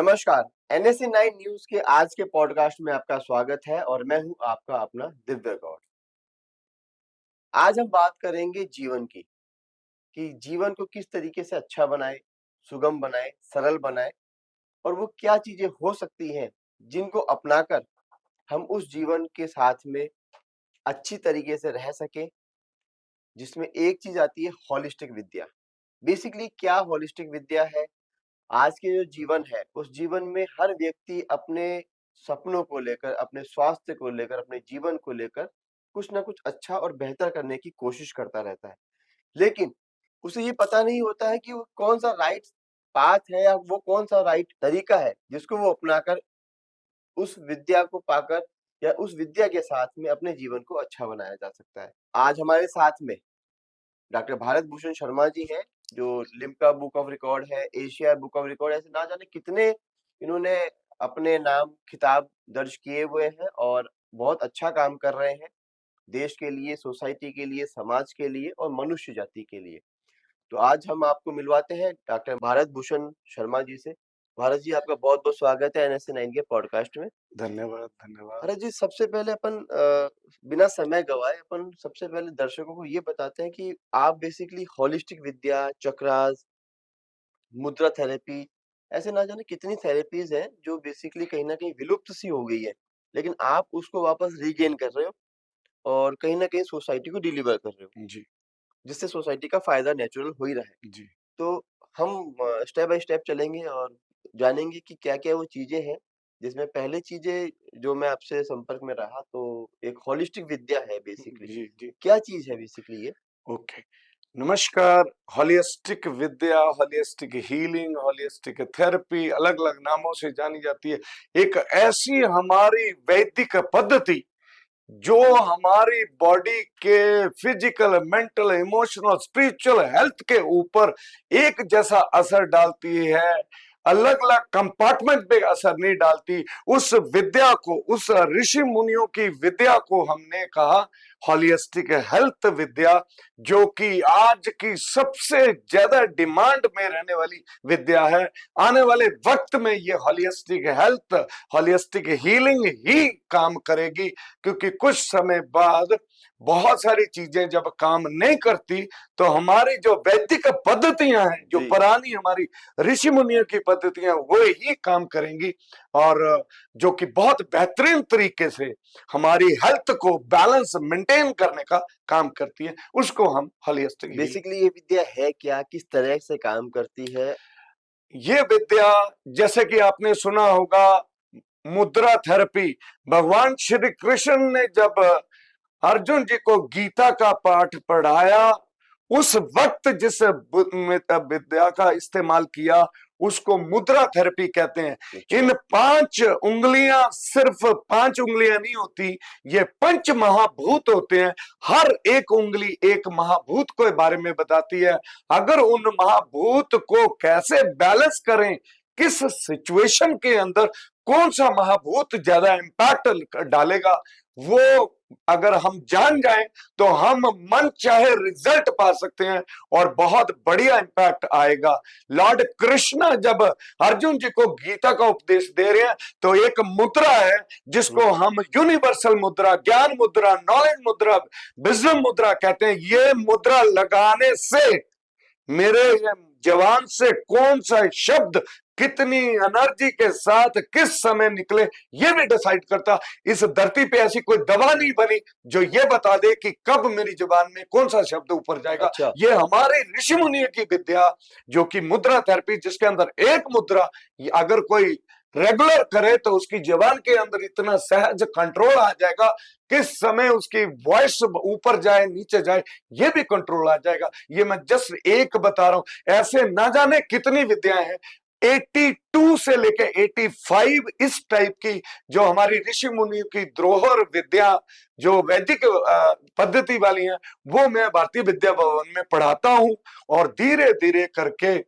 नमस्कार। NSA 9 news के आज के पॉडकास्ट में आपका स्वागत है और मैं हूं आपका अपना दिव्य गौड़। आज हम बात करेंगे जीवन की कि जीवन को किस तरीके से अच्छा बनाए, सुगम बनाए, सरल बनाए और वो क्या चीजें हो सकती हैं जिनको अपनाकर हम उस जीवन के साथ में अच्छी तरीके से रह सकें, जिसमें एक चीज आती है होलिस्टिक विद्या। बेसिकली क्या होलिस्टिक विद्या है? आज के जो जीवन है, उस जीवन में हर व्यक्ति अपने सपनों को लेकर, अपने स्वास्थ्य को लेकर, अपने जीवन को लेकर कुछ ना कुछ अच्छा और बेहतर करने की कोशिश करता रहता है। लेकिन उसे ये पता नहीं होता है कि वो कौन-सा राइट पाथ है या वो कौन-सा राइट तरीका है, जिसको वो अपनाकर उस विद्या को पाकर या उस विद्या के साथ में अपने जीवन को अच्छा बनाया जा सकता है। आज हमारे साथ में डॉक्टर भारत भूषण शर्मा जी हैं, जो लिम्का बुक ऑफ रिकॉर्ड है, एशिया बुक ऑफ रिकॉर्ड, ऐसे ना जाने कितने इन्होंने अपने नाम खिताब दर्ज किए हुए हैं और बहुत अच्छा काम कर रहे हैं, देश के लिए, सोसाइटी के लिए, समाज के लिए और मनुष्य जाति के लिए। तो आज हम आपको मिलवाते हैं डॉक्टर भारत भूषण शर्मा जी से। भारत जी, आपका बहुत-बहुत स्वागत है एनएसए 9 के पॉडकास्ट में। धन्यवाद, धन्यवाद। भारत जी, सबसे पहले अपन बिना समय गँवाए अपन सबसे पहले दर्शकों को ये बताते हैं कि आप बेसिकली होलिस्टिक विद्या, चक्रास, मुद्रा थेरेपी, ऐसे ना जाने कितनी थेरेपीज़ हैं जो बेसिकली कहीं न कहीं विलुप्त सी हो गई है। लेकिन आप उसको वापस रीगेन कर रहे हो और कहीं न कहीं सोसाइटी को डिलीवर कर रहे हो, जी, जिससे सोसाइटी का फ़ायदा नेचुरल हो ही रहा है। जी। तो हम स्टेप बाय स्टेप चलेंगे और जानेंगे कि क्या-क्या वो चीज़ें हैं, जिसमें पहले चीज़ें जो मैं आपसे संपर्क में रहा तो एक होलिस्टिक विद्या है बेसिकली। जी, जी। क्या चीज़ है बेसिकली ये? ओके। नमस्कार। होलिस्टिक विद्या, होलिस्टिक हीलिंग, होलिस्टिक थेरेपी अलग-अलग नामों से जानी जाती है। एक ऐसी हमारी वैदिक पद्धति जो हमारी बॉडी के physical, mental, emotional, spiritual health के ऊपर एक जैसा असर डालती है, अलग-अलग कंपार्टमेंट पे असर नहीं डालती। उस विद्या को, उस ऋषि मुनियों की विद्या को हमने कहा होलिस्टिक हेल्थ विद्या, जो कि आज की सबसे ज्यादा डिमांड में रहने वाली विद्या है। आने वाले वक्त में ये होलिस्टिक हेल्थ, होलिस्टिक हीलिंग ही काम करेगी, क्योंकि कुछ समय बाद बहुत सारी चीजें जब काम नहीं करती तो हमारी जो वैदिक पद्धतियां हैं, जो जी। पुरानी हमारी ऋषि मुनियों की पद्धतियां, वो ही काम करेंगी और जो कि बहुत बेहतरीन तरीके से हमारी हेल्थ को बैलेंस मेंटेन करने का काम करती है। उसको हम होलिस्टिक हीलिंग। बेसिकली ये विद्या है क्या? किस तरह से काम करती है? ये विद्या, जैसे कि आपने सुना होगा, मुद्रा थेरेपी। भगवान श्री कृष्ण ने जब अर्जुन जी को गीता का पाठ पढ़ाया, उस वक्त जिस विद्या का इस्तेमाल किया उसको मुद्रा थेरेपी कहते हैं। अच्छा। इन 5 उंगलियां सिर्फ 5 उंगलियां नहीं होती, ये पंच महाभूत होते हैं। हर एक उंगली एक महाभूत के बारे में बताती है। अगर उन महाभूत को कैसे बैलेंस करें, किस सिचुएशन के अंदर कौन सा महाभूत ज्यादा इंपैक्ट डालेगा, वो अगर हम जान जाएं तो हम मन चाहे रिजल्ट पा सकते हैं और बहुत बढ़िया इंपैक्ट आएगा। लॉर्ड कृष्ण जब अर्जुन जी को गीता का उपदेश दे रहे हैं तो एक मुद्रा है जिसको हम यूनिवर्सल मुद्रा, ज्ञान मुद्रा, नॉलेज मुद्रा, विजडम मुद्रा कहते हैं। ये मुद्रा लगाने से मेरे जवान से कौन सा शब्द कितनी एनर्जी के साथ किस समय निकले, ये भी डिसाइड करता। इस धरती पे ऐसी कोई दवा नहीं बनी जो ये बता दे कि कब मेरी जुबान में कौन सा शब्द ऊपर जाएगा। अच्छा। ये हमारे ऋषि मुनियों की विद्या, जो कि मुद्रा थेरेपी, जिसके अंदर एक मुद्रा अगर कोई रेगुलर करे तो उसकी जबान के अंदर इतना सहज कंट्रोल आ जाएगा, किस समय उसकी वॉइस ऊपर जाए नीचे जाए ये भी कंट्रोल आ जाएगा। ये मैं जस्ट एक बता रहा हूं, ऐसे ना जाने कितनी विद्याएं हैं। 82 से लेके 85 इस टाइप की जो हमारी ऋषि मुनियों की धरोहर विद्या, जो वैदिक पद्धति वाली हैं, वो मैं भारतीय विद्या भवन में पढ़ाता हूं। और धीरे धीरे करके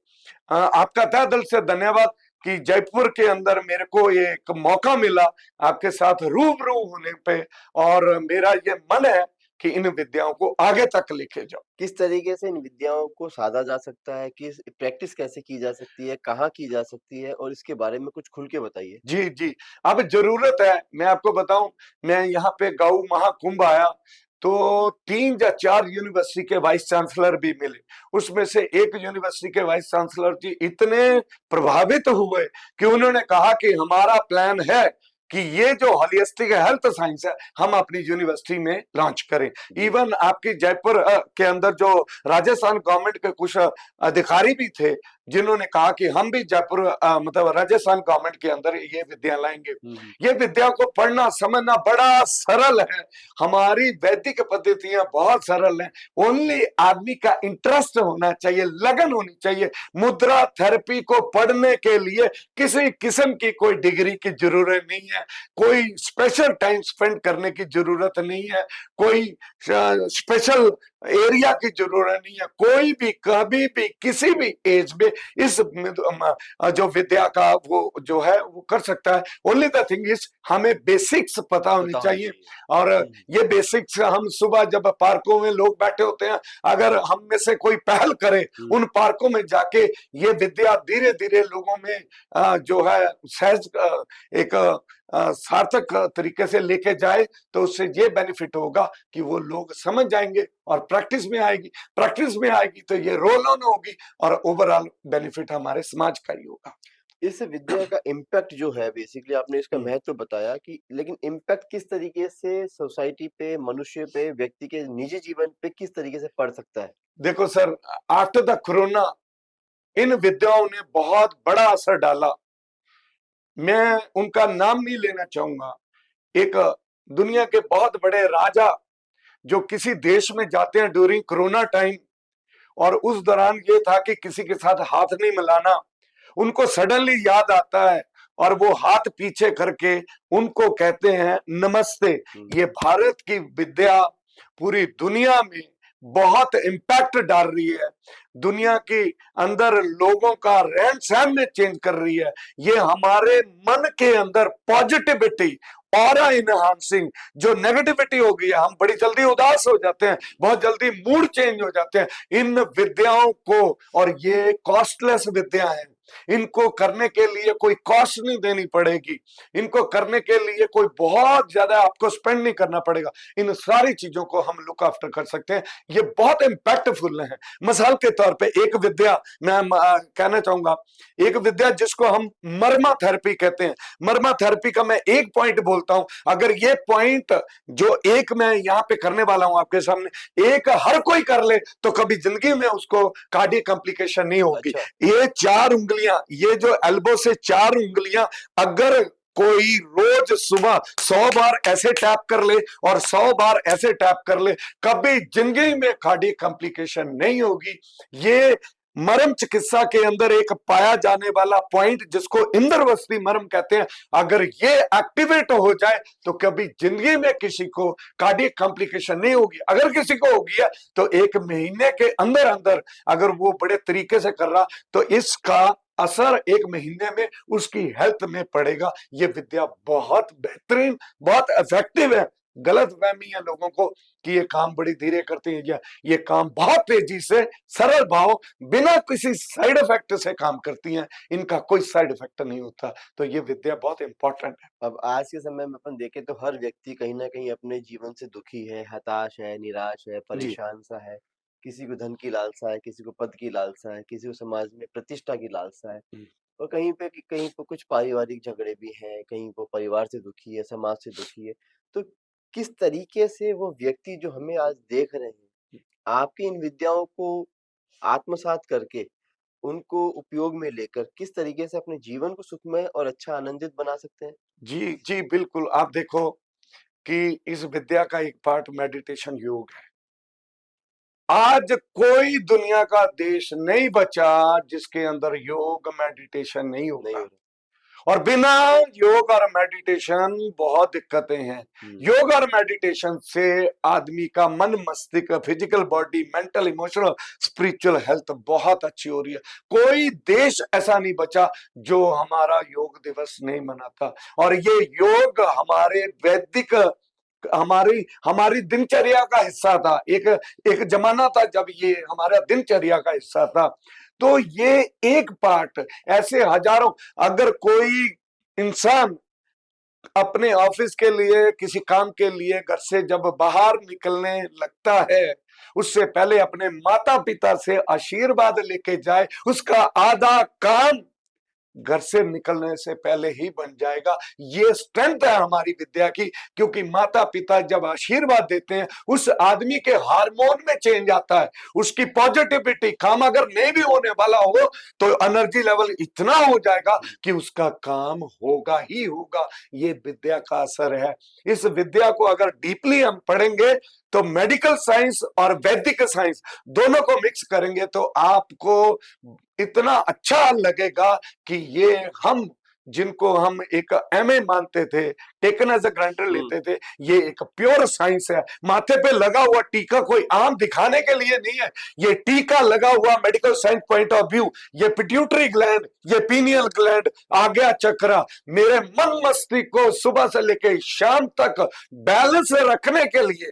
आपका तहे दिल से धन्यवाद कि जयपुर के अंदर मेरे को ये एक मौका मिला आपके साथ रूबरू होने पे। और मेरा ये मन है कि इन विद्याओं को आगे तक लेके जाओ। किस तरीके से इन विद्याओं को साधा जा सकता है? किस प्रैक्टिस कैसे की जा सकती है? कहाँ की जा सकती है? और इसके बारे में कुछ खुल के बताइए। जी, जी। अब ज़रूरत है, मैं आपको बताऊँ, मैं यहाँ पे गौ महाकुंभ आया, तो 3 या 4 यूनिवर्सिटी के वाइस चांसलर भी मिले। उसमें से एक यूनिवर्सिटी के वाइस चांसलर जी इतने प्रभावित हुए कि उन्होंने कहा कि हमारा प्लान है कि ये जो होलिस्टिक हेल्थ साइंस है, हम अपनी यूनिवर्सिटी में लॉन्च करें। इवन आपकी जयपुर के अंदर जो राजस्थान गवर्नमेंट के कुछ अधिकारी भी थे, जिन्होंने कहा कि हम भी जयपुर मतलब राजस्थान गवर्नमेंट के अंदर ये विद्या लाएंगे। ये विद्या को पढ़ना समझना बड़ा सरल है, हमारी वैदिक पद्धतियां बहुत सरल हैं। ओनली आदमी का इंटरेस्ट होना चाहिए, लगन होनी चाहिए। मुद्रा थेरेपी को पढ़ने के लिए किसी किस्म की कोई डिग्री की जरूरत नहीं है, कोई स्पेशल टाइम स्पेंड करने की जरूरत नहीं है, कोई स्पेशल एरिया की जरूरत नहीं है। कोई भी कभी भी किसी भी एज में इस जो विद्या का वो जो है वो कर सकता है। ओनली द थिंग इज हमें बेसिक्स पता होनी चाहिए। और ये बेसिक्स हम सुबह जब पार्कों में लोग बैठे होते हैं, अगर हम में से कोई पहल करे उन पार्कों में जाके ये विद्या धीरे धीरे लोगों में जो है सहज एक सार्थक तरीके से लेके जाए, तो उससे ये बेनिफिट होगा कि वो लोग समझ जाएंगे और प्रैक्टिस में आएगी तो ये रोल ऑन होगी और ओवरऑल बेनिफिट हमारे समाज का ही होगा। इस विद्या का इम्पैक्ट जो है, बेसिकली आपने इसका महत्व बताया कि, लेकिन इम्पैक्ट किस तरीके से सोसाइटी पे, मनुष्य पे, व्यक्ति के निजी जीवन पे किस तरीके से पड़ सकता है? देखो सर, आफ्टर द कोरोना इन विद्याओं ने बहुत बड़ा असर डाला। मैं उनका नाम नहीं लेना चाहूंगा। एक दुनिया के बहुत बड़े राजा जो किसी देश में जाते हैं ड्यूरिंग कोरोना टाइम, और उस दौरान ये था कि किसी के साथ हाथ नहीं मिलाना, उनको सडनली याद आता है और वो हाथ पीछे करके उनको कहते हैं नमस्ते। ये भारत की विद्या पूरी दुनिया में बहुत इम्पैक्ट डाल रही है, दुनिया के अंदर लोगों का रहन सहन में चेंज कर रही है। ये हमारे मन के अंदर पॉजिटिविटी, ऑरा इनहांसिंग, जो नेगेटिविटी हो गई है, हम बड़ी जल्दी उदास हो जाते हैं, बहुत जल्दी मूड चेंज हो जाते हैं, इन विद्याओं को, और ये कॉस्टलेस विद्या है, इनको करने के लिए कोई कॉस्ट नहीं देनी पड़ेगी, इनको करने के लिए कोई बहुत ज्यादा आपको स्पेंड नहीं करना पड़ेगा। इन सारी चीजों को हम लुक आफ्टर कर सकते हैं। ये बहुत इंपैक्टफुल है। मिसाल के तौर पे एक विद्या मैं कहना चाहूंगा, एक विद्या जिसको हम मर्मा थेरेपी कहते हैं। मर्मा थेरेपी का मैं एक पॉइंट बोलता हूं, अगर ये पॉइंट जो एक मैं यहां पे करने वाला हूं आपके सामने, एक हर कोई कर ले तो कभी जिंदगी में उसको कार्डियक कॉम्प्लिकेशन नहीं होगी। अच्छा। ये 4 उंगलियां, ये जो एल्बो से 4 उंगलियां, अगर कोई रोज सुबह 100 बार ऐसे टैप कर ले और 100 बार ऐसे टैप कर ले, कभी जिंदगी में कार्डियक कॉम्प्लिकेशन नहीं होगी। ये मरम चिकित्सा के अंदर एक पाया जाने वाला पॉइंट जिसको इंद्रवस्ती मरम कहते हैं, अगर ये एक्टिवेट हो जाए तो कभी जिंदगी में किसी को कार्डियक कॉम्प्लिकेशन नहीं होगी। अगर किसी को होगी है तो 1 महीने के अंदर अंदर अगर वो बड़े तरीके से कर रहा तो इसका असर 1 महीने में उसकी हेल्थ में पड़ेगा। ये विद्या बहुत बेहतरीन, बहुत इफेक्टिव है। गलत फहमी है लोगों को कि ये काम बड़ी धीरे करती है, ये काम बहुत तेजी से, सरल भाव, बिना किसी साइड इफेक्ट से काम करती हैं। इनका कोई साइड इफेक्ट नहीं होता, तो ये विद्या बहुत इंपॉर्टेंट है। अब आज के समय में अपन देखें तो हर व्यक्ति कहीं ना कहीं अपने जीवन से दुखी है, हताश है, निराश है, परेशान सा है। किसी को धन की लालसा है, किसी को पद की लालसा है, किसी को समाज में प्रतिष्ठा की लालसा है, और कहीं पे कुछ पारिवारिक झगड़े भी हैं, कहीं वो परिवार से दुखी है, समाज से दुखी है। तो किस तरीके से वो व्यक्ति जो हमें आज देख रहे हैं, आपकी इन विद्याओं को आत्मसात करके, उनको उपयोग में लेकर किस तरीके से अपने जीवन को सुखमय और अच्छा आनंदित बना सकते हैं? जी, जी, बिल्कुल। आप देखो कि इस विद्या का एक पार्ट मेडिटेशन योग है। आज कोई दुनिया का देश नहीं बचा जिसके अंदर योग मेडिटेशन नहीं होगा, और बिना योग और मेडिटेशन बहुत दिक्कतें हैं। योग और मेडिटेशन से आदमी का मन, मस्तिष्क, physical body, mental, emotional, spiritual health बहुत अच्छी हो रही है। कोई देश ऐसा नहीं बचा जो हमारा योग दिवस नहीं मनाता। और ये योग हमारे वैदिक हमारी हमारी दिनचर्या का हिस्सा था। एक एक जमाना था जब ये हमारा दिनचर्या का हिस्सा था। तो ये एक पार्ट, ऐसे हजारों, अगर कोई इंसान अपने ऑफिस के लिए, किसी काम के लिए घर से जब बाहर निकलने लगता है, उससे पहले अपने माता पिता से आशीर्वाद लेके जाए, उसका आधा काम घर से निकलने से पहले ही बन जाएगा। ये स्ट्रेंथ है हमारी विद्या की, क्योंकि माता पिता जब आशीर्वाद देते हैं, उस आदमी के हार्मोन में चेंज आता है, उसकी पॉजिटिविटी, काम अगर नहीं भी होने वाला हो तो एनर्जी लेवल इतना हो जाएगा कि उसका काम होगा ही होगा। ये विद्या का असर है। इस विद्या को अगर डीपली हम पढ़ेंगे तो मेडिकल साइंस और वैदिक साइंस दोनों को मिक्स करेंगे तो आपको इतना अच्छा लगेगा कि ये हम, जिनको हम एक एमए मानते थे, टेकन एज अ ग्रांटेड लेते थे, ये एक प्योर साइंस है। माथे पे लगा हुआ टीका कोई आम दिखाने के लिए नहीं है, ये टीका लगा हुआ medical science point of view, ये पिट्यूटरी ग्लैंड, ये पीनियल ग्लैंड, आज्ञा चक्र मेरे मन मस्तिष्क को सुबह से लेकर शाम तक बैलेंस रखने के लिए,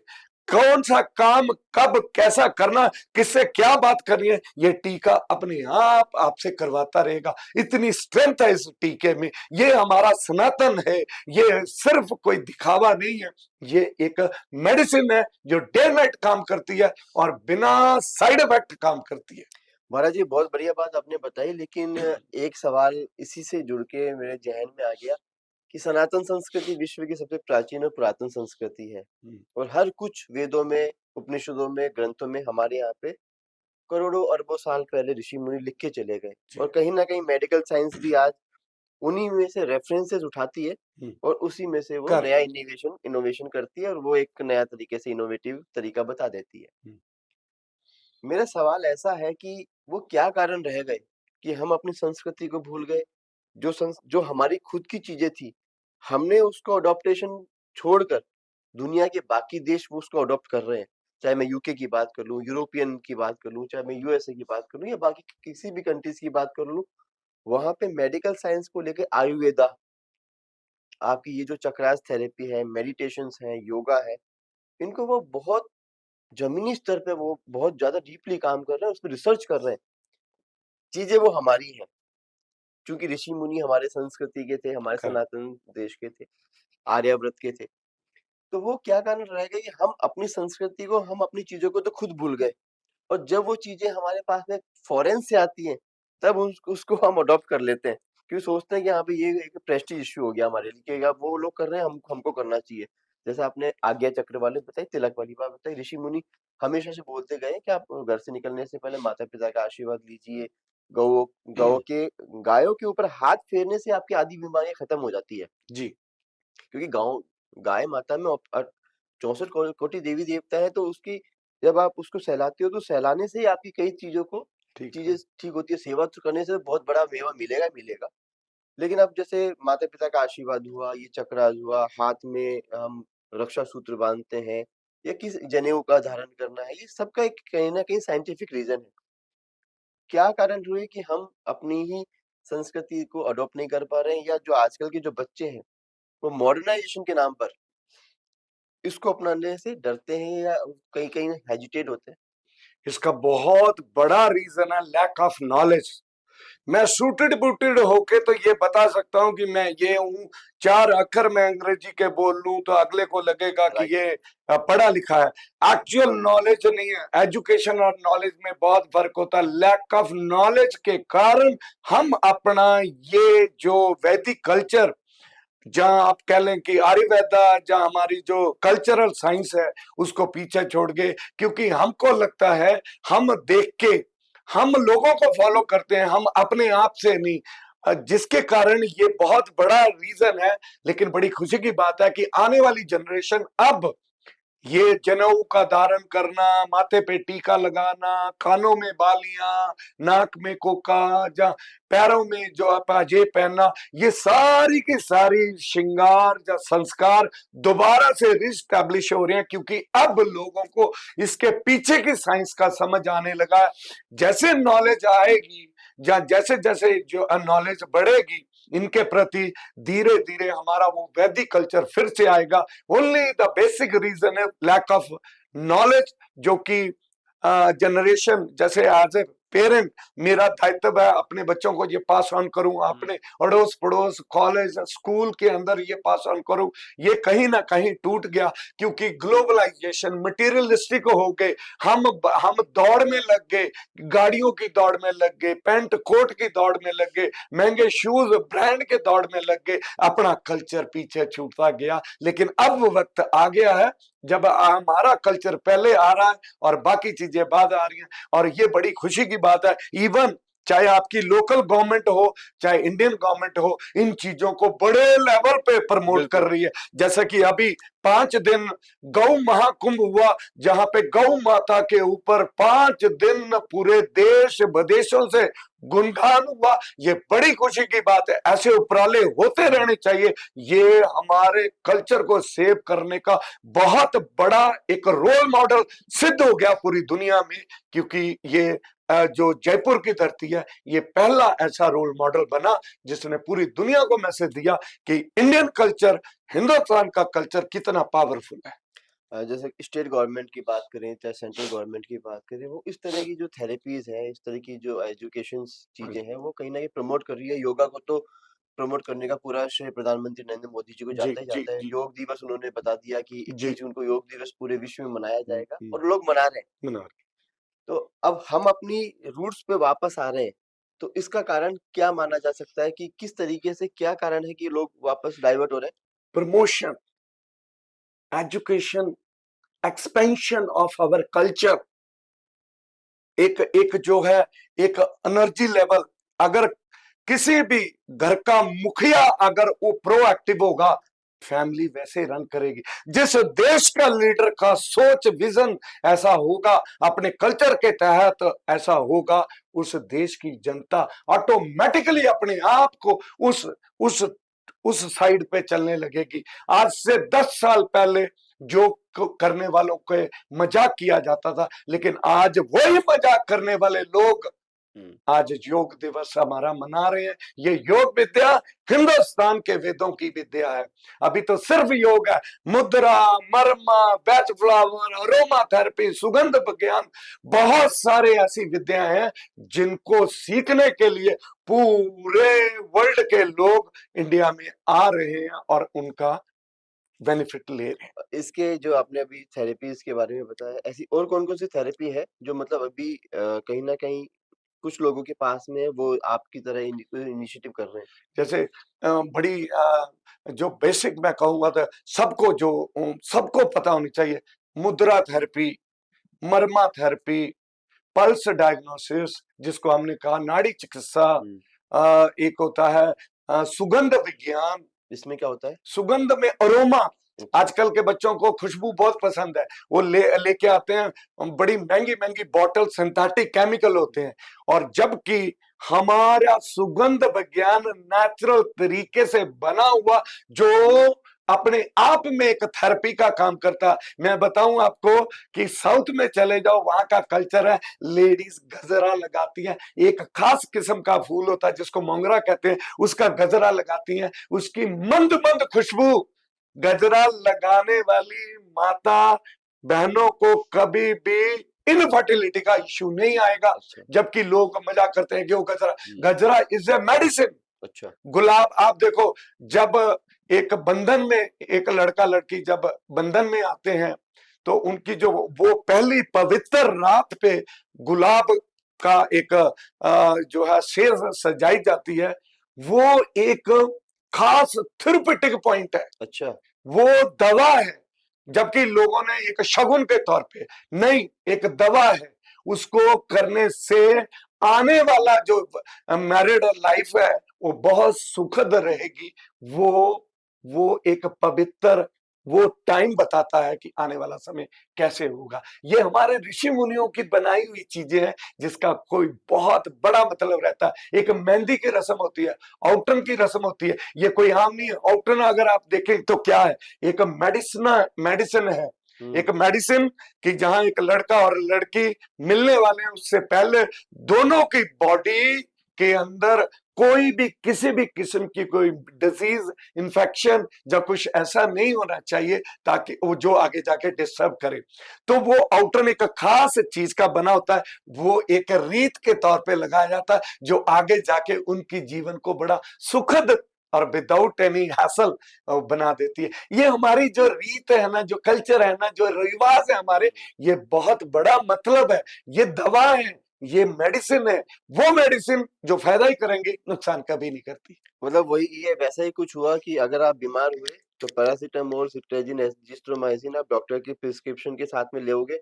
कौन सा काम कब कैसा करना, किससे क्या बात करनी है, ये टीका अपने आप आपसे करवाता रहेगा। इतनी स्ट्रेंथ है इस टीके में। ये हमारा सनातन है, ये सिर्फ कोई दिखावा नहीं है, ये एक मेडिसिन है जो डे नाइट काम करती है और बिना साइड इफेक्ट काम करती है। महाराज जी, बहुत बढ़िया बात आपने बताई, लेकिन एक सवाल इसी से जुड़ के मेरे जहन में आ गया कि सनातन संस्कृति विश्व की सबसे प्राचीन और पुरातन संस्कृति है, और हर कुछ वेदों में, उपनिषदों में, ग्रंथों में हमारे यहाँ पे करोड़ों अरबों साल पहले ऋषि मुनि लिख के चले गए, और कहीं ना कहीं मेडिकल साइंस भी आज उन्हीं में से रेफरेंसेस उठाती है और उसी में से वो नया इनोवेशन करती है, और वो एक नया तरीके से इनोवेटिव तरीका बता देती है। मेरा सवाल ऐसा है कि वो क्या कारण रह गए कि हम अपनी संस्कृति को भूल गए? जो हमारी खुद की चीजें थी, हमने उसको अडॉप्टेशन छोड़कर दुनिया के बाकी देश वो उसको अडॉप्ट कर रहे हैं। चाहे मैं यूके की बात कर लूं, यूरोपियन की बात कर लूं, चाहे मैं यूएसए की बात कर लूं, या बाकी किसी भी कंट्रीज की बात कर लूं, वहां पे मेडिकल साइंस को लेके आयुर्वेदा, आपकी ये जो चक्रास थेरेपी है, मेडिटेशंस है, योगा है, इनको वो बहुत जमीनी स्तर पे वो बहुत ज्यादा डीपली काम कर रहे हैं, उस पर रिसर्च कर रहे हैं। चीजें वो हमारी हैं, क्योंकि ऋषि मुनि हमारे संस्कृति के थे, हमारे सनातन देश के थे, आर्यावर्त के थे। तो वो क्या कारण रह गया कि हम अपनी संस्कृति को, हम अपनी चीजों को तो खुद भूल गए, और जब वो चीजें हमारे पास में फॉरेन से आती हैं, तब उसको हम अडॉप्ट कर लेते हैं, क्योंकि सोचते हैं कि हाँ भाई ये एक प्रेस्टीज इश्यू हो गया हमारे लिए, कि अब वो लोग कर रहे हैं, हमको करना चाहिए। जैसे आपने आज्ञा चक्र वाले बताई, तिलक वाली बात बताई, ऋषि मुनि हमेशा से बोलते गए कि आप घर से निकलने से पहले माता पिता का आशीर्वाद लीजिए, गौ गौ के गायों के ऊपर हाथ फेरने से आपकी आधी बीमारियां खत्म हो जाती है जी। क्योंकि गाय माता में 64 कोटि देवी देवता है, तो उसकी जब आप उसको सहलाते हो तो सहलाने से ही आपकी कई चीजें ठीक होती है। सेवा तो करने से बहुत बड़ा मेवा मिलेगा मिलेगा, लेकिन अब जैसे माता पिता का आशीर्वाद हुआ, ये चक्रास हुआ, हाथ में हम रक्षा सूत्र बांधते हैं, या किस जनेऊ का धारण करना है, ये सबका एक कहीं ना कहीं साइंटिफिक रीजन है। क्या कारण हुए कि हम अपनी ही संस्कृति को अडॉप्ट नहीं कर पा रहे हैं, या जो आजकल के जो बच्चे हैं वो मॉडर्नाइजेशन के नाम पर इसको अपनाने से डरते हैं, या कहीं कहीं हेजिटेट होते हैं? इसका बहुत बड़ा रीजन है लैक ऑफ नॉलेज। मैं सूटेड बूटेड होके तो ये बता सकता हूँ कि मैं ये हूँ, 4 अक्षर मैं अंग्रेजी के बोल लूं तो अगले को लगेगा कि ये पढ़ा लिखा है। एक्चुअल नॉलेज नहीं है। एजुकेशन और नॉलेज में बहुत फर्क होता है। लैक ऑफ नॉलेज के कारण हम अपना ये जो वैदिक कल्चर, जहां आप कह लें कि आयुर्वेदा, जहां हमारी जो कल्चरल साइंस है, उसको पीछे छोड़ गए, क्योंकि हमको लगता है हम देख के हम लोगों को फॉलो करते हैं, हम अपने आप से नहीं, जिसके कारण ये बहुत बड़ा रीजन है। लेकिन बड़ी खुशी की बात है कि आने वाली जनरेशन अब ये जनेऊ का धारण करना, माथे पे टीका लगाना, कानों में बालियां, नाक में कोका, या पैरों में जो पाजे पहनना, ये सारी की सारी श्रृंगार या संस्कार दोबारा से रिस्टैब्लिश हो रहे हैं, क्योंकि अब लोगों को इसके पीछे की साइंस का समझ आने लगा। जैसे नॉलेज आएगी या जैसे जैसे जो नॉलेज बढ़ेगी, इनके प्रति धीरे धीरे हमारा वो वैदिक कल्चर फिर से आएगा। ओनली द बेसिक रीजन है लैक ऑफ नॉलेज, जो कि जनरेशन, जैसे एज ए पेरेंट मेरा दायित्व है अपने बच्चों को ये पास ऑन करूं, अपने अड़ोस पड़ोस कॉलेज स्कूल के अंदर ये पास ऑन करूं। ये कहीं ना कहीं टूट गया क्योंकि ग्लोबलाइजेशन मटेरियलिस्टिक हो गए। हम दौड़ में लग गए, गाड़ियों की दौड़ में लग गए, पैंट कोट की दौड़ में लग गए, महंगे शूज ब्रांड के दौड़ में लग गए, अपना कल्चर पीछे छूटता गया। लेकिन अब वक्त आ गया है जब हमारा कल्चर पहले आ रहा है और बाकी चीजें बाद आ रही हैं। और ये बड़ी खुशी की बात है, इवन चाहे आपकी लोकल गवर्नमेंट हो चाहे इंडियन गवर्नमेंट हो, इन चीजों को बड़े लेवल पे प्रमोट कर रही है। जैसे कि अभी 5 दिन गौ महाकुंभ हुआ, जहां पे गौ माता के ऊपर 5 दिन पूरे देश विदेशों से गुणगान हुआ। ये बड़ी खुशी की बात है, ऐसे उपराले होते रहने चाहिए। ये हमारे कल्चर को सेव करने का बहुत बड़ा एक रोल मॉडल सिद्ध हो गया पूरी दुनिया में, क्योंकि ये जो जयपुर की धरती है ये पहला ऐसा रोल मॉडल बना जिसने पूरी दुनिया को मैसेज दिया कि इंडियन कल्चर, हिंदुस्तान का कल्चर कितना पावरफुल है। जैसे स्टेट गवर्नमेंट की बात करें चाहे सेंट्रल गवर्नमेंट की बात करें, वो इस तरह की जो थेरेपीज है, इस तरह की जो एजुकेशन चीजें हैं, वो कहीं ना कहीं प्रमोट कर रही है। योगा को तो प्रमोट करने का पूरा श्रेय प्रधानमंत्री नरेंद्र मोदी जी को जी जाता ही जी जाता है। जी योग दिवस उन्होंने बता दिया कि जी 21 जून को योग दिवस पूरे विश्व में मनाया जाएगा हम्म, और लोग मना रहे हैं। मना तो अब हम अपनी रूट्स पे वापस आ रहे हैं, तो इसका कारण क्या माना जा सकता है कि किस तरीके से, क्या कारण है कि लोग वापस डाइवर्ट हो रहे हैं? Promotion, education, expansion of our culture, एक एक जो है एक एनर्जी लेवल। अगर किसी भी घर का मुखिया अगर वो प्रोएक्टिव होगा, फैमिली वैसे रन करेगी। जिस देश का लीडर का सोच विजन ऐसा होगा, अपने कल्चर के तहत ऐसा होगा, उस देश की जनता ऑटोमेटिकली अपने आप को उस उस साइड पे चलने लगेगी। आज से 10 साल पहले जो करने वालों के मजाक किया जाता था, लेकिन आज वही मजाक करने वाले लोग आज योग दिवस हमारा मना रहे हैं। ये योग विद्या हिंदुस्तान के वेदों की विद्या है। अभी तो सिर्फ योग है, मुद्रा, मर्मा, बैच फ्लावर, अरोमा थेरेपी, सुगंध विज्ञान, बहुत सारे ऐसी विद्याएं हैं जिनको सीखने के लिए पूरे वर्ल्ड के लोग इंडिया में आ रहे हैं और उनका बेनिफिट ले रहे हैं। इसके जो आपने अभी थेरेपीज के बारे में बताया, ऐसी और कौन-कौन सी थेरेपी है जो मतलब अभी कहीं न कहीं कुछ लोगों के पास में है, वो आपकी तरह इनिशिएटिव कर रहे हैं? जैसे बड़ी जो बेसिक मैं कहूंगा तो सबको जो सबको पता होनी चाहिए, मुद्रा थेरेपी, मर्मा थेरेपी, पल्स डायग्नोसिस जिसको हमने कहा, नाड़ी चिकित्सा, एक होता है सुगंध विज्ञान। इसमें क्या होता है? सुगंध में अरोमा, अच्छा। आजकल के बच्चों को खुशबू बहुत पसंद है, वो लेके आते हैं बड़ी महंगी महंगी बॉटल, सिंथेटिक केमिकल होते हैं। और जबकि हमारा सुगंध विज्ञान नेचुरल तरीके से बना हुआ जो अपने आप में एक थेरेपी का काम करता। मैं बताऊं आपको कि साउथ में चले जाओ, वहां का कल्चर है, लेडीज गजरा लगाती हैं, एक खास किस्म का फूल होता है जिसको मोंगरा कहते हैं, उसका गजरा लगाती हैं, उसकी मंद मंद खुशबू। गजरा लगाने वाली माता बहनों को कभी भी इनफर्टिलिटी का इश्यू नहीं आएगा। अच्छा। जबकि लोग मजाक करते हैं कि वो गजरा इज ए मेडिसिन। अच्छा। गुलाब, आप देखो, जब एक बंधन में एक लड़का लड़की जब बंधन में आते हैं तो उनकी जो वो पहली पवित्र रात पे गुलाब का एक जो है शेर सजाई जाती है, वो एक खास थेरेपेटिक पॉइंट है। अच्छा। वो दवा है, जबकि लोगों ने एक शगुन के तौर पे नहीं, एक दवा है। उसको करने से आने वाला जो मैरिड लाइफ है वो बहुत सुखद रहेगी। वो एक पवित्र वो टाइम बताता है कि आने वाला समय कैसे होगा। ये हमारे ऋषि मुनियों की बनाई हुई चीजें हैं जिसका कोई बहुत बड़ा मतलब रहता है। एक मेहंदी की रस्म होती है, औटन की रस्म होती है, ये कोई आम नहीं है। औटन अगर आप देखें तो क्या है, एक मेडिसिन है, एक मेडिसिन कि जहां एक लड़का और लड़की मिलने वाले हैं, उससे पहले दोनों की बॉडी के अंदर कोई भी किसी भी किस्म की कोई डिजीज, इन्फेक्शन या कुछ ऐसा नहीं होना चाहिए ताकि वो जो आगे जाके डिस्टर्ब करे। तो वो आउटर एक खास चीज का बना होता है, वो एक रीत के तौर पे लगाया जाता है जो आगे जाके उनकी जीवन को बड़ा सुखद और विदाउट एनी हैसल बना देती है। ये हमारी जो रीत है ना, जो कल्चर है ना, जो रिवाज है हमारे, ये बहुत बड़ा मतलब है। ये दवा है, ये मेडिसिन है, वो मेडिसिन जो फायदा ही करेंगे, नुकसान कभी नहीं करती। मतलब वही ये वैसा ही कुछ हुआ कि अगर आप बीमार हुए तो पैरासिटामोल, सिट्राजिन, एज़िथ्रोमाइसिन आप डॉक्टर की प्रिस्क्रिप्शन के साथ में लोगे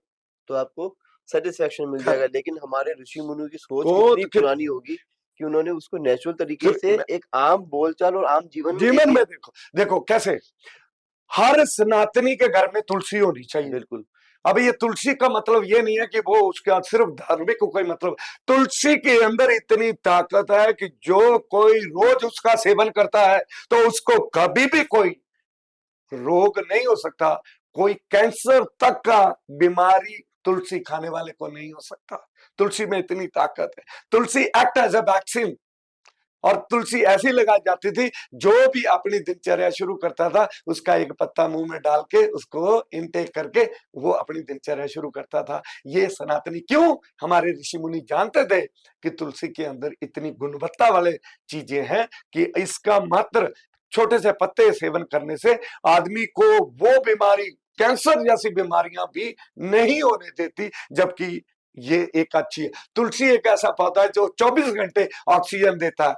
तो आपको सैटिस्फैक्शन मिल जाएगा। लेकिन हमारे ऋषि-मुनियों की सोच वो कितनी तो पुरानी होगी कि उन्होंने उसको नेचुरल तरीके फिर से एक आम बोलचाल और आम जीवन में जीवन देखिए। में देखो देखो कैसे हर सनातनी के घर में तुलसी होनी चाहिए। बिल्कुल, अब ये तुलसी का मतलब ये नहीं है कि वो उसका सिर्फ धार्मिक को कोई मतलब, तुलसी के अंदर इतनी ताकत है कि जो कोई रोज उसका सेवन करता है तो उसको कभी भी कोई रोग नहीं हो सकता। कोई कैंसर तक का बीमारी तुलसी खाने वाले को नहीं हो सकता। तुलसी में इतनी ताकत है। तुलसी एक्ट एज अ वैक्सीन, और तुलसी ऐसी लगाई जाती थी, जो भी अपनी दिनचर्या शुरू करता था उसका एक पत्ता मुंह में डाल के उसको इनटेक करके वो अपनी दिनचर्या शुरू करता था। ये सनातनी क्यों, हमारे ऋषि मुनि जानते थे कि तुलसी के अंदर इतनी गुणवत्ता वाले चीजें हैं कि इसका मात्र छोटे से पत्ते सेवन करने से आदमी को वो बीमारी, कैंसर जैसी बीमारियां भी नहीं होने देती। जबकि ये एक अच्छी है, तुलसी एक ऐसा पौधा है जो 24 घंटे ऑक्सीजन देता है।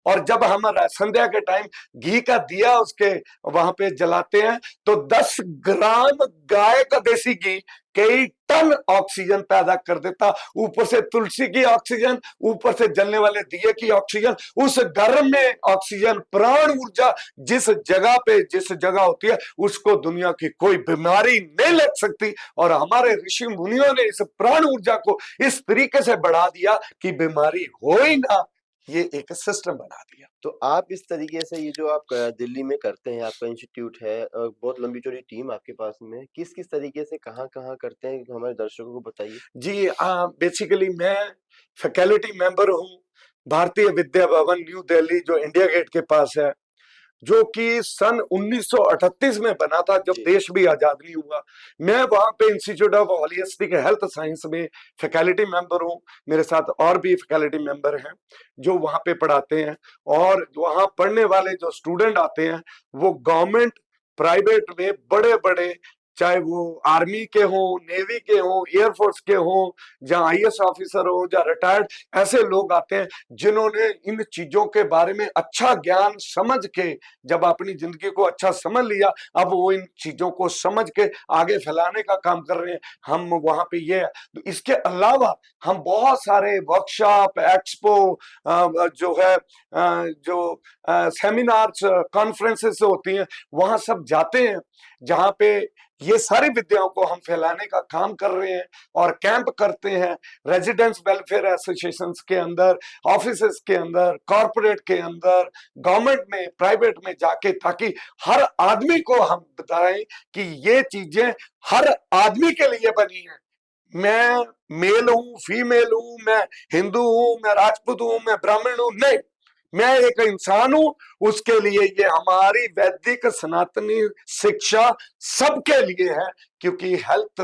और जब हम संध्या के टाइम घी का दिया उसके वहां पे जलाते हैं तो 10 ग्राम गाय का देसी घी कई टन ऑक्सीजन पैदा कर देता। ऊपर से तुलसी की ऑक्सीजन, ऊपर से जलने वाले दिए की ऑक्सीजन, उस घर में ऑक्सीजन, प्राण ऊर्जा जिस जगह होती है उसको दुनिया की कोई बीमारी नहीं लग सकती। और हमारे ऋषि मुनियों ने इस प्राण ऊर्जा को इस तरीके से बढ़ा दिया कि बीमारी हो ही ना, ये एक सिस्टम बना दिया। तो आप इस तरीके से ये जो आप दिल्ली में करते हैं, आपका इंस्टीट्यूट है, बहुत लंबी-चौड़ी टीम आपके पास में है, किस-किस तरीके से कहाँ-कहाँ करते हैं हमारे दर्शकों को बताइए? जी, बेसिकली मैं फैकल्टी मेंबर हूँ भारतीय विद्या भवन न्यू दिल्ली, जो इंडिया गेट के पास है, जो कि सन 1938 में बना था, जब जी। देश भी आजाद नहीं हुआ। मैं वहां पे institute of holistic health science में फैकल्टी मेंबर हूँ। मेरे साथ और भी फैकल्टी मेंबर हैं जो वहां पे पढ़ाते हैं। और वहां पढ़ने वाले जो स्टूडेंट आते हैं वो गवर्नमेंट, प्राइवेट में बड़े बड़े, चाहे वो आर्मी के हों, नेवी के हों, एयरफोर्स के हों, या आईएएस ऑफिसर हो, या रिटायर्ड, ऐसे लोग आते हैं जिन्होंने इन चीजों के बारे में अच्छा ज्ञान समझ के, जब अपनी जिंदगी को अच्छा समझ लिया, अब वो इन चीजों को समझ के आगे फैलाने का काम कर रहे हैं। हम वहां पे ये है। तो इसके अलावा हम बहुत सारे वर्कशॉप, एक्सपो, जो है जो सेमिनार्स, कॉन्फ्रेंसेस होती हैं, वहां सब जाते हैं, जहां पे ये सारी विद्याओं को हम फैलाने का काम कर रहे हैं। और कैंप करते हैं रेजिडेंट्स वेलफेयर एसोसिएशन के अंदर, ऑफिसेस के अंदर, कॉरपोरेट के अंदर, गवर्नमेंट में, प्राइवेट में जाके, ताकि हर आदमी को हम बताएं कि ये चीजें हर आदमी के लिए बनी है। मैं मेल हूं, फीमेल हूं, मैं हिंदू हूं, मैं राजपूत हूं, मैं ब्राह्मण हूं, नहीं, मैं एक इंसान हूं। उसके लिए ये हमारी वैदिक सनातनी शिक्षा सबके लिए है, क्योंकि हेल्थ,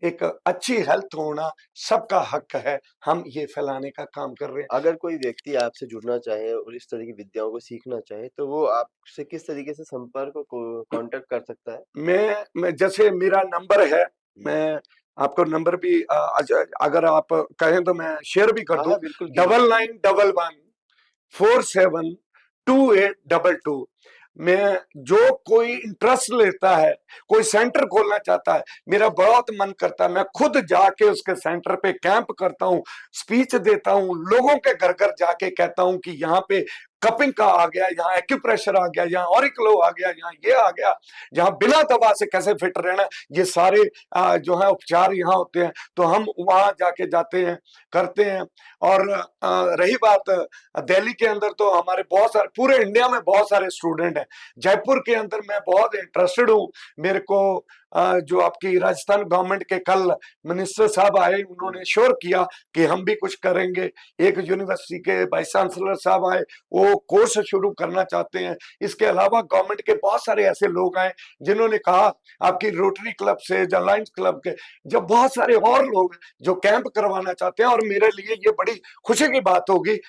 एक अच्छी हेल्थ होना सबका हक है। हम ये फैलाने का काम कर रहे हैं। अगर कोई व्यक्ति आपसे जुड़ना चाहे और इस तरह की विद्याओं को सीखना चाहे, तो वो आपसे किस तरीके से संपर्क को कॉन्टैक्ट कर सकता है? मैं जैसे मेरा नंबर है, मैं आपको नंबर भी अगर आप कहें तो मैं शेयर भी कर हाँ, दूं। हाँ, बिल्कुल कीजिए। 99114722। में जो कोई इंटरेस्ट लेता है, कोई सेंटर खोलना चाहता है, मेरा बहुत मन करता है मैं खुद जाके उसके सेंटर पे कैंप करता हूँ, स्पीच देता हूँ, लोगों के घर घर जाके कहता हूँ कि यहाँ पे कपिंग का आ गया, यहाँ एक्यूप्रेशर आ गया, यहाँ ऑरिक्लो आ गया, यहाँ ये आ गया, यहाँ बिना दवा से कैसे फिट रहना, ये सारे जो है उपचार यहाँ होते हैं। तो हम वहां जाके जाते हैं, करते हैं। और रही बात दिल्ली के अंदर, तो हमारे बहुत सारे, पूरे इंडिया में बहुत सारे स्टूडेंट हैं। जयपुर के अंदर मैं बहुत इंटरेस्टेड हूँ। मेरे को जो आपकी राजस्थान गवर्नमेंट के कल मिनिस्टर साहब आए, उन्होंने श्योर किया कि हम भी कुछ करेंगे। एक यूनिवर्सिटी के वाइस चांसलर साहब आए, वो कोर्स शुरू करना चाहते हैं। इसके अलावा गवर्नमेंट के बहुत सारे ऐसे लोग आए जिन्होंने कहा, आपकी रोटरी क्लब से, लायंस क्लब के, जब बहुत सारे और लोग जो कैंप करवाना चाहते हैं। और मेरे लिए ये बड़ी खुशी की बात होगी।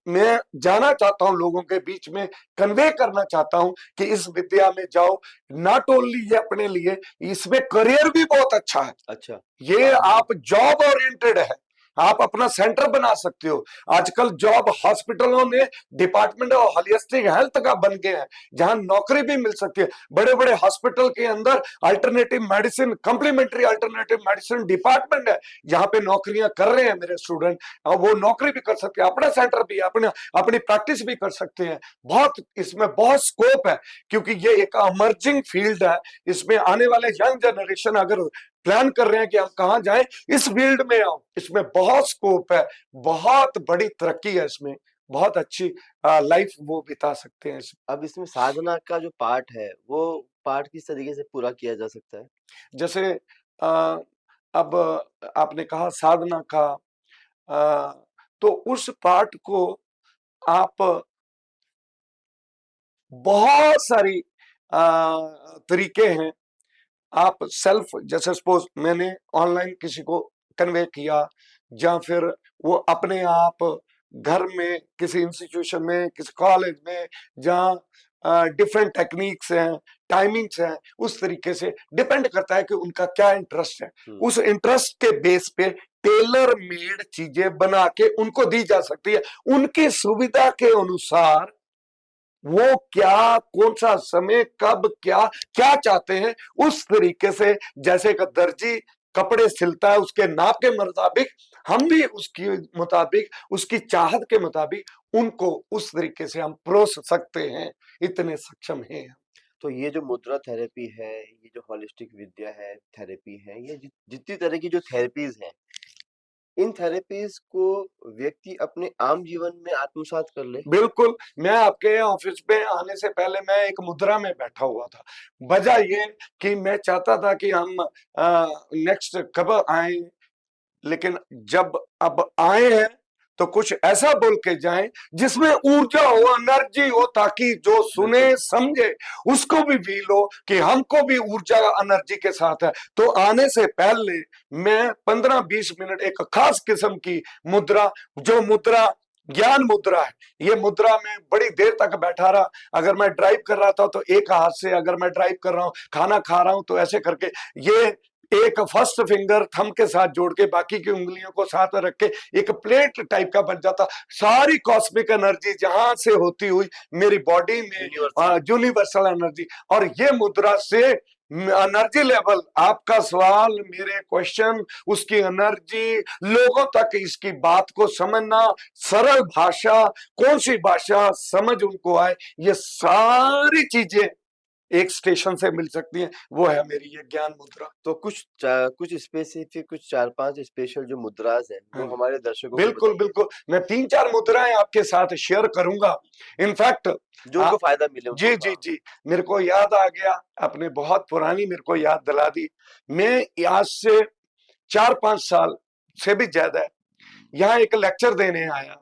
मैं जाना चाहता हूं लोगों के बीच में, कन्वे करना चाहता हूं कि इस विद्या में जाओ। नॉट ओनली ये अपने लिए, इसमें करियर भी बहुत अच्छा है। अच्छा, ये आप जॉब ओरिएंटेड है, आप अपना सेंटर बना सकते हो। आजकल जॉब हॉस्पिटलों में डिपार्टमेंट ऑफ होलिस्टिक हेल्थ का बन गया है, जहां नौकरी भी मिल सकती है। बड़े बड़े हॉस्पिटल के अंदर alternative medicine, complementary alternative medicine department है, जहां पे नौकरियां कर रहे हैं मेरे स्टूडेंट। और वो नौकरी भी कर सकते हैं, अपना सेंटर भी, अपनी प्रैक्टिस भी कर सकते हैं। बहुत इसमें बहुत स्कोप है, क्योंकि ये एक अमर्जिंग फील्ड है। इसमें आने वाले यंग जनरेशन अगर प्लान कर रहे हैं कि हम कहां जाएं, इस फील्ड में आओ। इसमें बहुत स्कोप है, बहुत बड़ी तरक्की है इसमें, बहुत अच्छी लाइफ वो बिता सकते हैं इसमें। अब इसमें साधना का जो पार्ट है, वो पार्ट किस तरीके से पूरा किया जा सकता है? जैसे अ, अब आपने कहा साधना का, तो उस पार्ट को आप बहुत सारी तरीके हैं। आप सेल्फ, जैसे सपोज मैंने ऑनलाइन किसी को कन्वे किया, या फिर वो अपने आप घर में किसी इंस्टीट्यूशन में, किसी कॉलेज में, जहाँ डिफरेंट टेक्निक्स हैं, टाइमिंग्स हैं, उस तरीके से डिपेंड करता है कि उनका क्या इंटरेस्ट है। उस इंटरेस्ट के बेस पे टेलर मेड चीजें बना के उनको दी जा सकती है, उनकी सुविधा के अनुसार। वो क्या, कौन सा समय, कब, क्या क्या चाहते हैं, उस तरीके से। जैसे कि दर्जी कपड़े सिलता है उसके नाप के मुताबिक, हम भी उसकी मुताबिक, उसकी चाहत के मुताबिक उनको उस तरीके से हम परोस सकते हैं। इतने सक्षम हैं। तो ये जो मुद्रा थेरेपी है, ये जो होलिस्टिक विद्या है, थेरेपी है, ये जितनी तरह की जो थेरेपीज हैं, इन थेरेपीज को व्यक्ति अपने आम जीवन में आत्मसात कर ले। बिल्कुल, मैं आपके ऑफिस में आने से पहले मैं एक मुद्रा में बैठा हुआ था। वजह ये कि मैं चाहता था कि हम नेक्स्ट कब आए, लेकिन जब अब आए हैं तो कुछ ऐसा बोल के जाएं जिसमें ऊर्जा हो, एनर्जी हो, ताकि जो सुने समझे उसको भी फील हो कि हमको भी ऊर्जा एनर्जी के साथ है। तो आने से पहले मैं 15-20 मिनट एक खास किस्म की मुद्रा, जो मुद्रा ज्ञान मुद्रा है, ये मुद्रा में बड़ी देर तक बैठा रहा। अगर मैं ड्राइव कर रहा था तो एक हाथ से, अगर मैं ड्राइव कर रहा हूं, खाना खा रहा हूं तो ऐसे करके, ये एक फर्स्ट फिंगर थंब के साथ जोड़ के बाकी की उंगलियों को साथ में रख के एक प्लेट टाइप का बन जाता। सारी कॉस्मिक एनर्जी जहां से होती हुई मेरी बॉडी में, यूनिवर्सल एनर्जी। और ये मुद्रा से एनर्जी लेवल, आपका सवाल, मेरे क्वेश्चन, उसकी एनर्जी, लोगों तक इसकी बात को समझना, सरल भाषा, कौन सी भाषा समझ उनको आए, ये सारी चीजें एक स्टेशन से मिल सकती हैं। वो है मेरी ये ज्ञान मुद्रा। तो कुछ स्पेसिफिक, कुछ 4-5 स्पेशल जो मुद्राज हैं, वो हमारे दर्शकों को बिल्कुल बताइए। बिल्कुल, मैं 3-4 मुद्राएं आपके साथ शेयर करूंगा। इनफैक्ट जो उनको फायदा मिले उनको। जी जी जी, मेरे को याद आ गया, आपने बहुत पुरानी मेरे को याद दिला दी। मैं आज से 4-5 साल से भी ज्यादा यहाँ एक लेक्चर देने आया।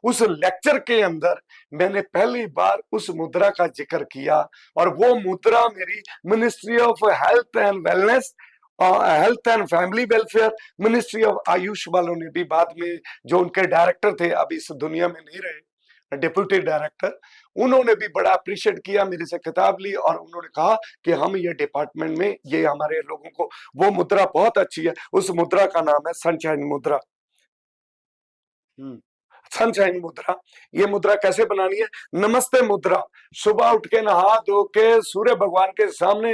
उस लेक्चर के अंदर मैंने पहली बार उस मुद्रा का जिक्र किया, और वो मुद्रा मेरी ministry of health and wellness, health and family welfare, ministry of Ayush वालों ने भी बाद में, जो उनके डायरेक्टर थे, अब इस दुनिया में नहीं रहे, डिप्यूटी डायरेक्टर, उन्होंने भी बड़ा अप्रिशिएट किया, मेरे से किताब ली और उन्होंने कहा कि हम ये डिपार्टमेंट में, ये हमारे लोगों को वो मुद्रा बहुत अच्छी है। उस मुद्रा का नाम है सनशाइन मुद्रा। सनशाइन मुद्रा, ये मुद्रा कैसे बनानी है? नमस्ते मुद्रा, सुबह उठ के नहा धो के सूर्य भगवान के सामने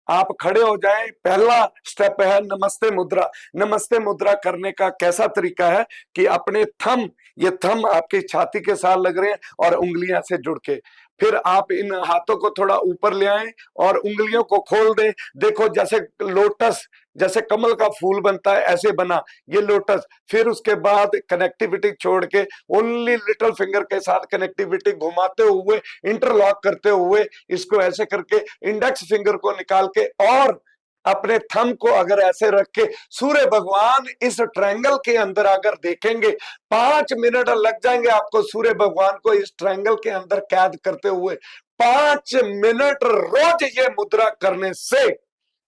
आप खड़े हो जाएं। पहला स्टेप है नमस्ते मुद्रा। नमस्ते मुद्रा करने का कैसा तरीका है कि अपने थंब, ये थंब आपकी छाती के साथ लग रहे हैं और उंगलियां से जुड़ के, फिर आप इन हाथों को थोड़ा ऊपर ले आए और उंगलियों को खोल दें। देखो जैसे लोटस जैसे कमल का फूल बनता है ऐसे बना ये लोटस। फिर उसके बाद कनेक्टिविटी छोड़ के ओनली लिटिल फिंगर के साथ कनेक्टिविटी घुमाते हुए, इंटरलॉक करते हुए, इसको ऐसे करके इंडेक्स फिंगर को निकाल के और अपने थंब को अगर ऐसे रख के सूर्य भगवान इस ट्रायंगल के अंदर अगर देखेंगे, 5 मिनट लग जाएंगे आपको सूर्य भगवान को इस ट्रायंगल के अंदर कैद करते हुए। 5 मिनट रोज ये मुद्रा करने से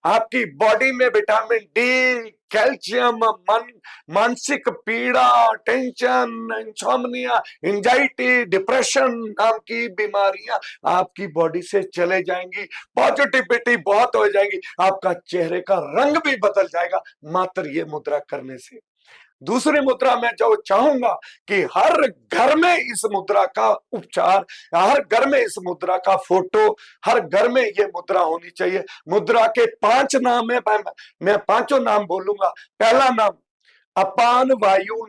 आपकी बॉडी में विटामिन डी, कैल्शियम, मानसिक पीड़ा, टेंशन, इंसोम्निया, एंजाइटी, डिप्रेशन नाम की बीमारियां आपकी बॉडी से चले जाएंगी। पॉजिटिविटी बहुत हो जाएगी, आपका चेहरे का रंग भी बदल जाएगा मात्र ये मुद्रा करने से। दूसरी मुद्रा में जो चाहूंगा कि हर घर में इस मुद्रा का उपचार, हर घर में इस मुद्रा का फोटो, हर घर में ये मुद्रा होनी चाहिए। मुद्रा के 5 नाम है, मैं पांचों नाम बोलूंगा। पहला नाम अपान वायु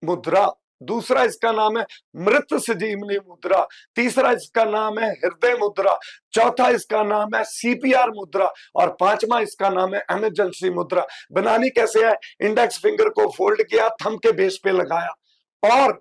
मुद्रा, दूसरा इसका नाम है मृत संजीवनी मुद्रा, तीसरा इसका नाम है हृदय मुद्रा, चौथा इसका नाम है सीपीआर मुद्रा और पांचवा इसका नाम है इमरजेंसी मुद्रा। बनानी कैसे है? इंडेक्स फिंगर को फोल्ड किया, थंब के बेस पे लगाया और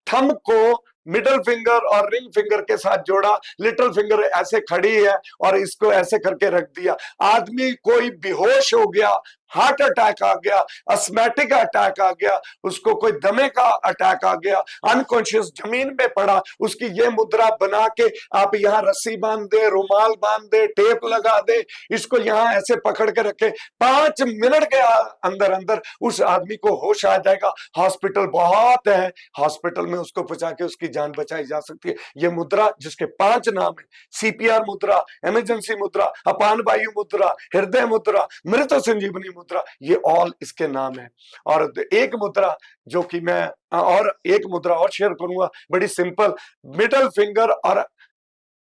थंब को मिडल फिंगर और रिंग फिंगर के साथ जोड़ा, लिटिल फिंगर ऐसे खड़ी है और इसको ऐसे करके रख दिया। आदमी कोई बेहोश हो गया, हार्ट अटैक आ गया, अस्थमैटिक अटैक आ गया, उसको कोई दमे का अटैक आ गया, अनकॉन्शियस जमीन में पड़ा, उसकी ये मुद्रा बना के आप यहाँ रस्सी बांध दे, रुमाल बांध दे, टेप लगा दे, इसको यहाँ ऐसे पकड़ के रखे, 5 मिनट के अंदर अंदर उस आदमी को होश आ जाएगा। हॉस्पिटल बहुत है, हॉस्पिटल में उसको पहुंचा के उसकी जान बचाई जा सकती है। ये मुद्रा जिसके 5 नाम है, सीपीआर मुद्रा, इमरजेंसी मुद्रा, अपान वायु मुद्रा, हृदय मुद्रा, मृत संजीवनी मुद्रा, ये ऑल इसके नाम है। और एक मुद्रा जो कि मैं और एक मुद्रा और शेयर करूंगा, बड़ी सिंपल, मिडल फिंगर और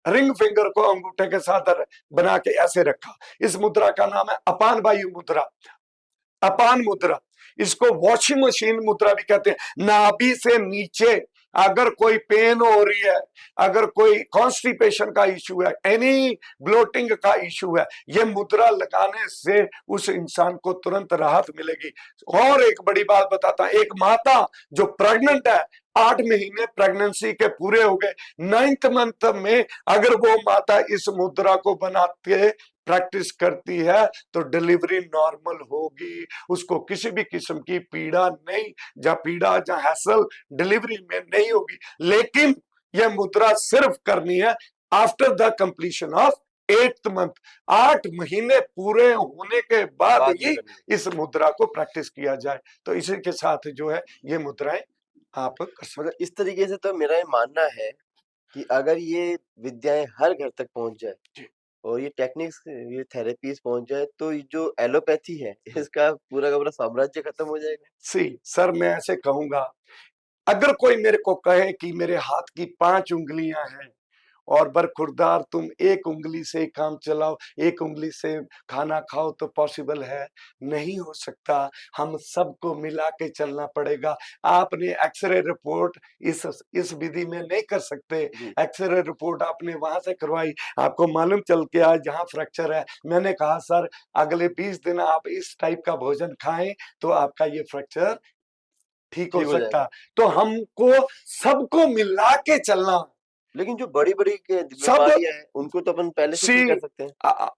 रिंग फिंगर को अंगूठे के साथ बना के ऐसे रखा। इस मुद्रा का नाम है अपान वायु मुद्रा, अपान मुद्रा। इसको वॉशिंग मशीन मुद्रा भी कहते हैं। नाभि से नीचे अगर कोई पेन हो रही है, अगर कोई कॉन्स्टिपेशन का इश्यू है, एनी ब्लोटिंग का इश्यू है, ये मुद्रा लगाने से उस इंसान को तुरंत राहत मिलेगी। और एक बड़ी बात बताता, एक माता जो प्रेग्नेंट है, 8 महीने प्रेगनेंसी के पूरे हो गए, 9th मंथ में अगर वो माता इस मुद्रा को बनाते प्रैक्टिस करती है तो डिलीवरी नॉर्मल होगी, उसको किसी भी किस्म की पीड़ा नहीं, जहाँ हैसल डिलीवरी में नहीं होगी। लेकिन यह मुद्रा सिर्फ करनी है after the completion of 8th month, 8 महीने पूरे होने के बाद ही इस मुद्रा को प्रैक्टिस किया जाए। तो इसी के साथ जो है ये मुद्राएं आप कर सकते। मतलब इस तरीके से तो मेरा ये मानना है कि अगर ये विद्याएं हर घर तक पहुंच जाए और ये टेक्निक्स, ये थेरेपीज पहुंच जाए, तो ये जो एलोपैथी है इसका पूरा का पूरा साम्राज्य खत्म हो जाएगा। सी सर, मैं ऐसे कहूंगा, अगर कोई मेरे को कहे कि मेरे हाथ की 5 उंगलियां हैं और बरखुरदार तुम एक उंगली से काम चलाओ, एक उंगली से खाना खाओ, तो पॉसिबल है? नहीं हो सकता। हम सबको मिला के चलना पड़ेगा। आपने एक्सरे रिपोर्ट इस विधि में नहीं कर सकते। एक्सरे रिपोर्ट आपने वहां से करवाई, आपको मालूम चल के आज जहां फ्रैक्चर है, मैंने कहा सर अगले 20 दिन आप इस टाइप का भोजन खाएं तो आपका ये फ्रैक्चर ठीक हो सकता। तो हमको सबको मिला के चलना। लेकिन जो बड़ी-बड़ी सब बीमारियां हैं उनको तो अपन पहले से ठीक कर सकते हैं।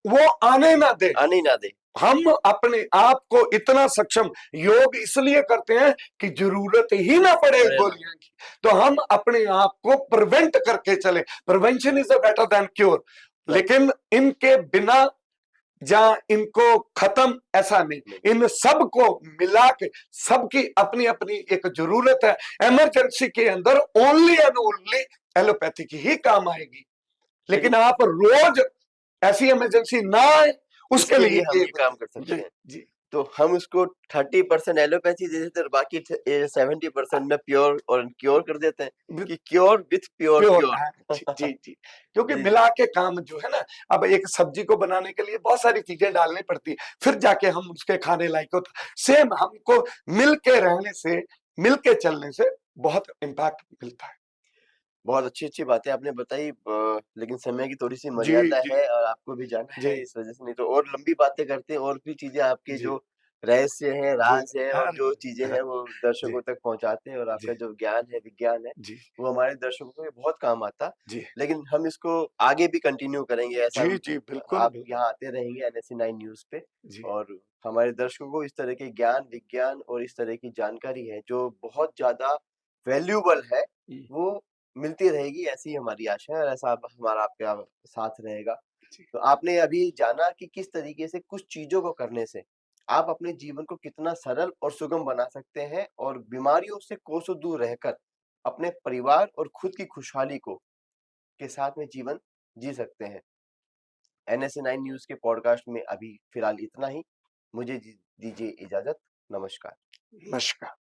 वो आने ना दे, आने ही ना दे। हम अपने आप को इतना सक्षम, योग इसलिए करते हैं कि जरूरत ही ना पड़े गोलियां की, तो हम अपने आप को प्रिवेंट करके चले। Prevention is better than cure. लेकिन इनके बिना जहां इनको खत्म, ऐसा नहीं। इन सबको मिला के, सबकी अपनी अपनी एक जरूरत है। इमरजेंसी के अंदर ओनली एंड ओनली एलोपैथी की ही काम आएगी, लेकिन आप रोज ऐसी इमरजेंसी ना आए उसके लिए हम ये काम कर सकते हैं। जी, तो हम उसको 30% एलोपैथी दे देते हैं और बाकी 70% में प्योर और क्योर कर देते हैं कि क्योर विथ प्योर जी जी जी। क्योंकि मिला के काम जो है ना, अब एक सब्जी को बनाने के लिए बहुत सारी चीजें डालनी पड़ती है, फिर जाके हम उसके खाने लायक होता। सेम हमको मिल के रहने से, मिल के चलने से बहुत इम्पैक्ट मिलता है। बहुत अच्छी-अच्छी बातें आपने बताई लेकिन समय की थोड़ी-सी जी, मर्यादा जी, है और आपको भी जाना जी, है इस वज़ह से, नहीं तो और लंबी बातें करते हैं और भी चीज़ें आपके जी, जो रहस्य हैं, जी। राज़ है और जो चीज़ें हाँ, हैं वो जी, दर्शकों तक पहुँचाते हैं और जी, आपका जो ज्ञान है, विज्ञान है, जी, वो हमारे दर्शकों को भी बहुत काम आता। जी, लेकिन हम इसको आगे भी कंटिन्यू करेंगे ऐसा जी, जी, बिल्कुल, आप बिल्कुल। यहाँ आते रहेंगे एनएससी 9 न्यूज़ पे जी, और हमारे दर्शकों को इस तरह के ज्ञान, विज्ञान और इस तरह की जानकारी है जो बहुत ज़्यादा वैल्यूएबल है, हुँ, वो मिलती रहेगी ऐसी हमारी आशा है और ऐसा अब हमारा आपका साथ रहेगा। जी, तो आपने अभी जाना कि किस तरीके से कुछ चीज़ों को करने से आप अपने जीवन को कितना सरल और सुगम बना सकते हैं और बीमारियों से कोसों दूर रहकर अपने परिवार और खुद की खुशहाली को के साथ में जीवन जी सकते हैं। एनएसए 9 न्यूज़ के पॉडकास्ट में अभी फ़िलहाल इतना ही। मुझे जी दीजिए इजाज़त। नमस्कार। नमस्कार।